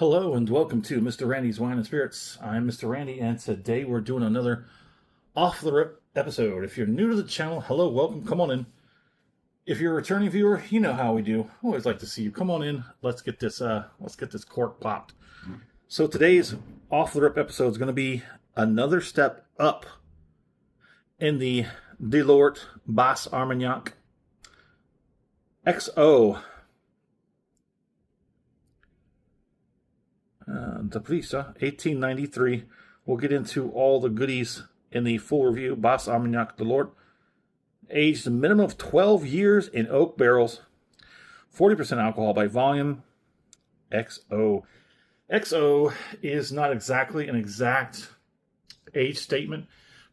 Hello and welcome to Mr. Randy's Wine and Spirits. I'm Mr. Randy, and today we're doing another off-the-rip episode. If you're new to the channel, hello, welcome, come on in. If you're a returning viewer, you know how we do. Always like to see you. Come on in. Let's get this cork popped. So today's off-the-rip episode is going to be another step up in the Delord Basse Armagnac XO. Deplisa, 1893. We'll get into all the goodies in the full review. Basse Armagnac Delord. Aged a minimum of 12 years in oak barrels. 40% alcohol by volume. XO. XO is not exactly an exact age statement,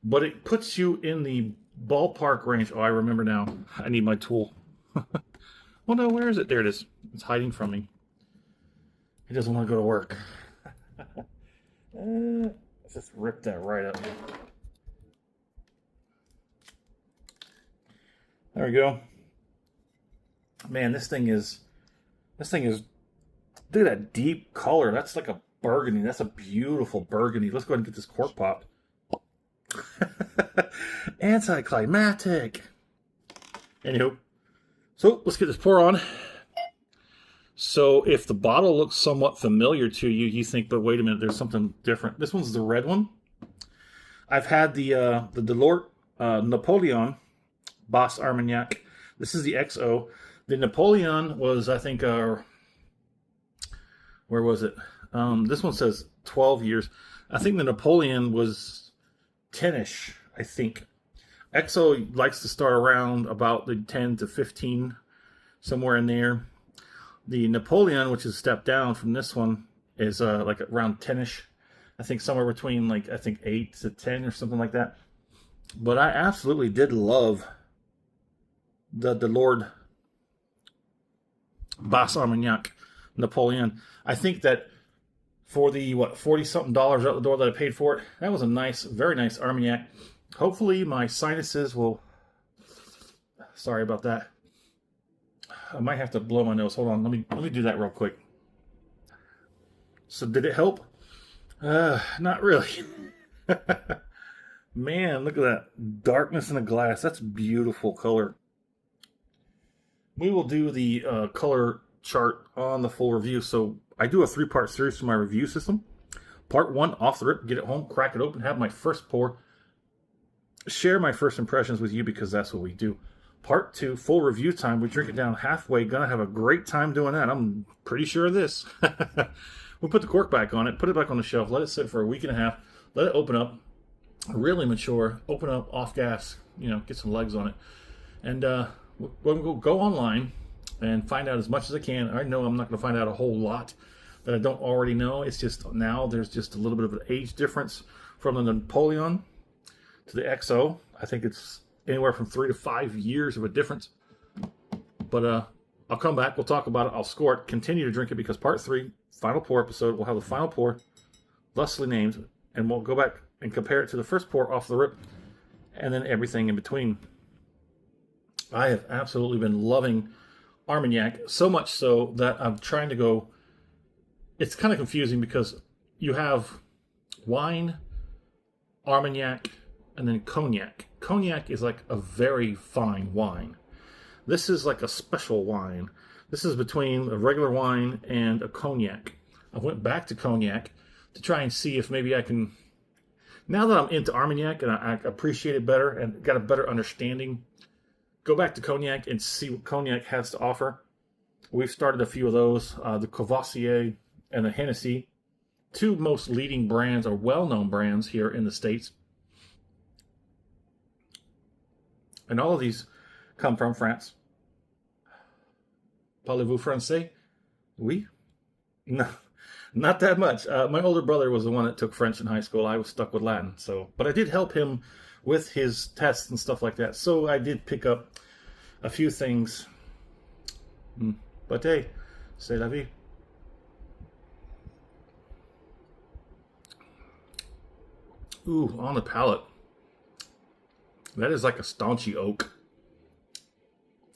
but it puts you in the ballpark range. Oh, I remember now. I need my tool. Oh no, where is it? There it is. It's hiding from me. He doesn't want to go to work. Let's just rip that right up. There we go. Man, this thing is, look at that deep color. That's like a burgundy. That's a beautiful burgundy. Let's go ahead and get this cork popped. Anticlimactic. Anywho, so let's get this pour on. So if the bottle looks somewhat familiar to you, you think, but wait a minute, there's something different. This one's the red one. I've had the Delord Napoleon Basse Armagnac. This is the XO. The Napoleon was, I think, where was it? This one says 12 years. I think the Napoleon was 10-ish, I think. XO likes to start around about the 10 to 15, somewhere in there. The Napoleon, which is a step down from this one, is like around 10-ish. I think somewhere between 8 to 10 or something like that. But I absolutely did love the Delord Basse Armagnac Napoleon. I think that for the, $40-something out the door that I paid for it, that was a nice, very nice Armagnac. Hopefully my sinuses will... Sorry about that. I might have to blow my nose. Hold on, let me do that real quick. So did it help? Not really. Man, look at that darkness in the glass. That's beautiful color. We will do the color chart on the full review. So I do a 3-part series for my review system. Part 1, off the rip, get it home, crack it open, have my first pour, share my first impressions with you because that's what we do. Part 2, full review time. We drink it down halfway. Gonna have a great time doing that. I'm pretty sure of this. We'll put the cork back on it, put it back on the shelf, let it sit for a week and a half, let it open up, really mature, open up, off gas, get some legs on it. And we'll go online and find out as much as I can. I know I'm not going to find out a whole lot that I don't already know. It's just now there's just a little bit of an age difference from the Napoleon to the XO. I think it's anywhere from 3 to 5 years of a difference. But I'll come back. We'll talk about it. I'll score it. Continue to drink it because part 3, final pour episode, we'll have the final pour, thusly named, and we'll go back and compare it to the first pour off the rip, and then everything in between. I have absolutely been loving Armagnac, so much so that I'm trying to go... It's kind of confusing because you have wine, Armagnac, and then cognac. Cognac is like a very fine wine. This is like a special wine. This is between a regular wine and a cognac. I went back to cognac to try and see if maybe I can... Now that I'm into Armagnac and I appreciate it better and got a better understanding, go back to cognac and see what cognac has to offer. We've started a few of those. The Courvoisier and the Hennessy. 2 most leading brands or well-known brands here in the States. And all of these come from France. Parlez-vous français? Oui? No, not that much. My older brother was the one that took French in high school. I was stuck with Latin. But I did help him with his tests and stuff like that. So I did pick up a few things. But hey, c'est la vie. Ooh, on the palate. That is like a staunchy oak.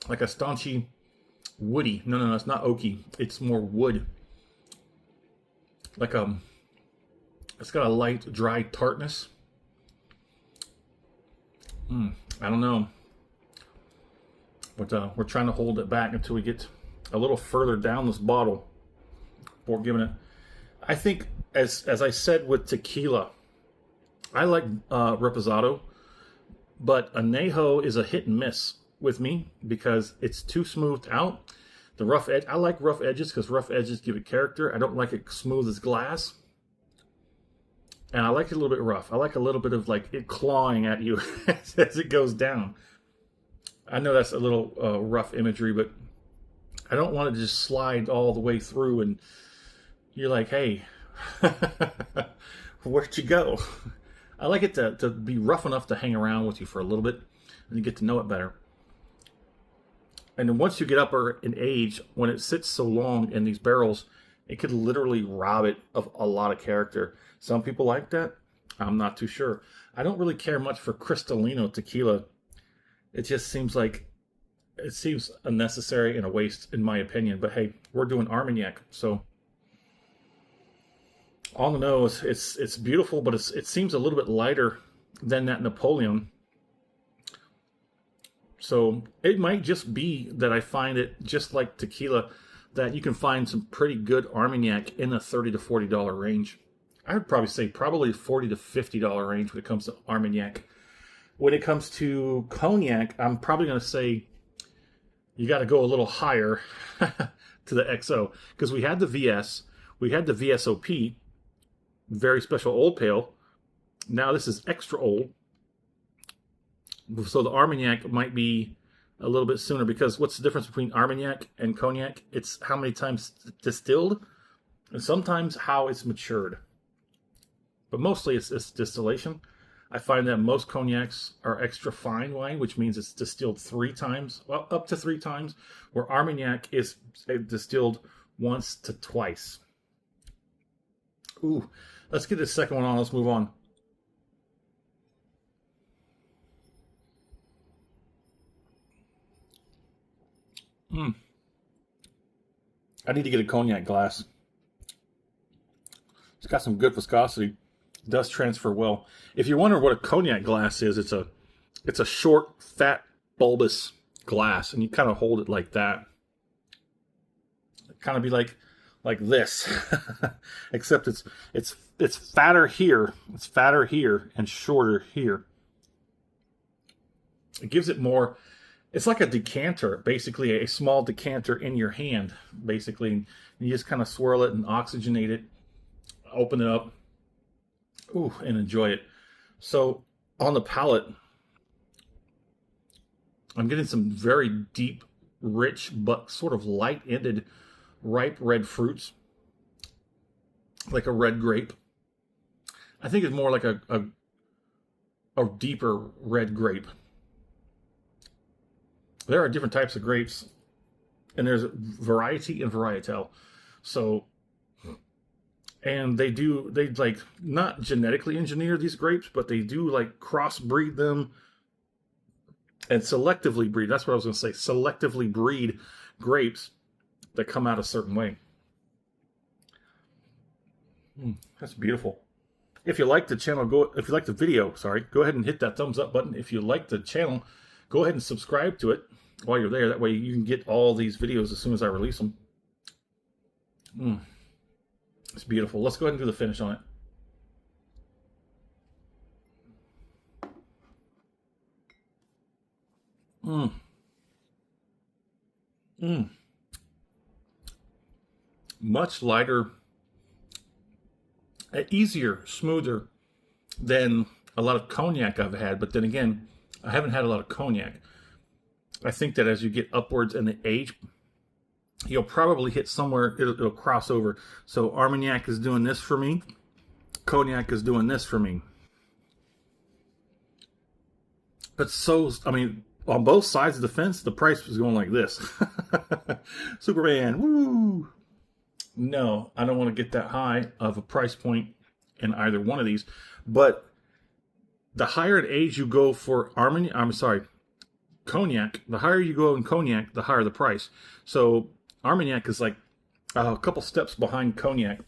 Like a staunchy woody. No, it's not oaky. It's more wood. like it's got a light, dry tartness. I don't know, but we're trying to hold it back until we get a little further down this bottle before giving it. I think, as I said with tequila, I like reposado, but añejo is a hit and miss with me because it's too smoothed out. The rough edge, I like rough edges because rough edges give it character. I don't like it smooth as glass. And I like it a little bit rough. I like a little bit of like it clawing at you as it goes down. I know that's a little rough imagery, but I don't want to just slide all the way through and you're like, hey, where'd you go? I like it to be rough enough to hang around with you for a little bit and you get to know it better. And then once you get up in age, when it sits so long in these barrels, it could literally rob it of a lot of character. Some people like that. I'm not too sure. I don't really care much for Cristalino tequila. It just seems like it seems unnecessary and a waste, in my opinion. But hey, we're doing Armagnac, so on the nose, it's beautiful, but it seems a little bit lighter than that Napoleon. So it might just be that I find it just like tequila, that you can find some pretty good Armagnac in the $30 to $40 range. I would probably say probably $40 to $50 range when it comes to Armagnac. When it comes to cognac, I'm probably going to say you got to go a little higher to the XO, because we had the VS, we had the VSOP, very special old pale. Now this is extra old. So the Armagnac might be a little bit sooner, because what's the difference between Armagnac and cognac? It's how many times distilled and sometimes how it's matured. But mostly it's distillation. I find that most cognacs are extra fine wine, which means it's distilled 3 times, well, up to 3 times, where Armagnac is distilled once to twice. Ooh, let's get the second one on. Let's move on. I need to get a cognac glass. It's got some good viscosity. It does transfer well. If you're wondering what a cognac glass is, it's a short, fat, bulbous glass, and you kind of hold it like that. It kind of be like this, except it's fatter here. It's fatter here and shorter here. It gives it more. It's like a decanter, basically a small decanter in your hand, basically. And you just kind of swirl it and oxygenate it, open it up, ooh, and enjoy it. So on the palate, I'm getting some very deep, rich, but sort of light-ended, ripe red fruits, like a red grape. I think it's more like a deeper red grape. There are different types of grapes, and there's variety and varietal. So, and they like not genetically engineer these grapes, but they do like crossbreed them and selectively breed. That's what I was going to say. Selectively breed grapes that come out a certain way. That's beautiful. If you like the channel, if you like the video, go ahead and hit that thumbs up button. If you like the channel, go ahead and subscribe to it while you're there. That way you can get all these videos as soon as I release them. It's beautiful. Let's go ahead and do the finish on it. Much lighter, easier, smoother than a lot of cognac I've had. But then again, I haven't had a lot of cognac. I think that as you get upwards in the age, you'll probably hit somewhere, it'll cross over. So Armagnac is doing this for me. Cognac is doing this for me. But so, I mean, on both sides of the fence, the price was going like this. Superman, woo! No, I don't want to get that high of a price point in either one of these. But the higher in age you go for cognac, the higher you go in cognac, the higher the price. So Armagnac is like a couple steps behind cognac.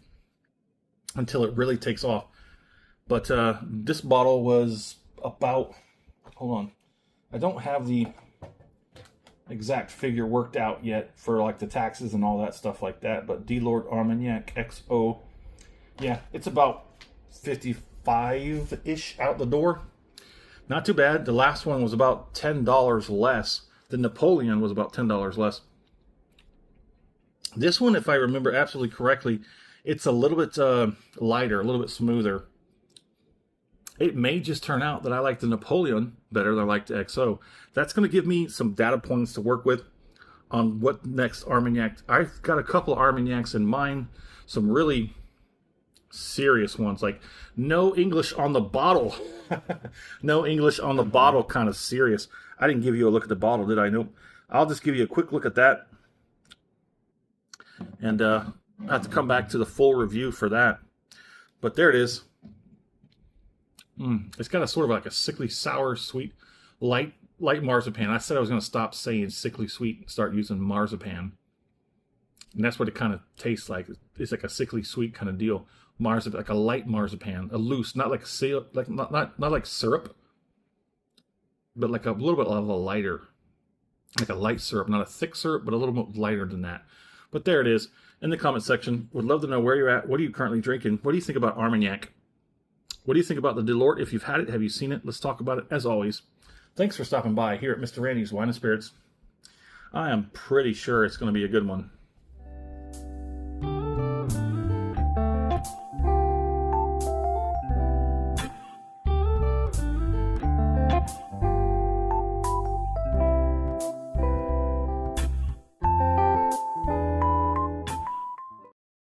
until it really takes off. But this bottle was about, hold on, I don't have the exact figure worked out yet for like the taxes and all that stuff like that, but Delord Armagnac XO, yeah, it's about 55-ish out the door. Not too bad. The last one was about $10 less. The Napoleon was about $10 less. This one, if I remember absolutely correctly, it's a little bit lighter, a little bit smoother. It may just turn out that I like the Napoleon better than I like the XO. That's going to give me some data points to work with on what next Armagnac. I've got a couple of Armagnacs in mind, some really serious ones, like no English on the bottle. No English on the bottle, kind of serious. I didn't give you a look at the bottle, did I? Nope. I'll just give you a quick look at that. And I have to come back to the full review for that. But there it is. It's got a sort of like a sickly, sour, sweet, light marzipan. I said I was going to stop saying sickly sweet and start using marzipan. And that's what it kind of tastes like. It's like a sickly sweet kind of deal. Marzipan, like a light marzipan, a loose, not like not like syrup, but like a little bit of a lighter, like a light syrup, not a thick syrup, but a little bit lighter than that. But there it is. In the comment section, would love to know where you're at. What are you currently drinking? What do you think about Armagnac? What do you think about the Delord? If you've had it, have you seen it? Let's talk about it as always. Thanks for stopping by here at Mr. Randy's Wine and Spirits. I am pretty sure it's going to be a good one.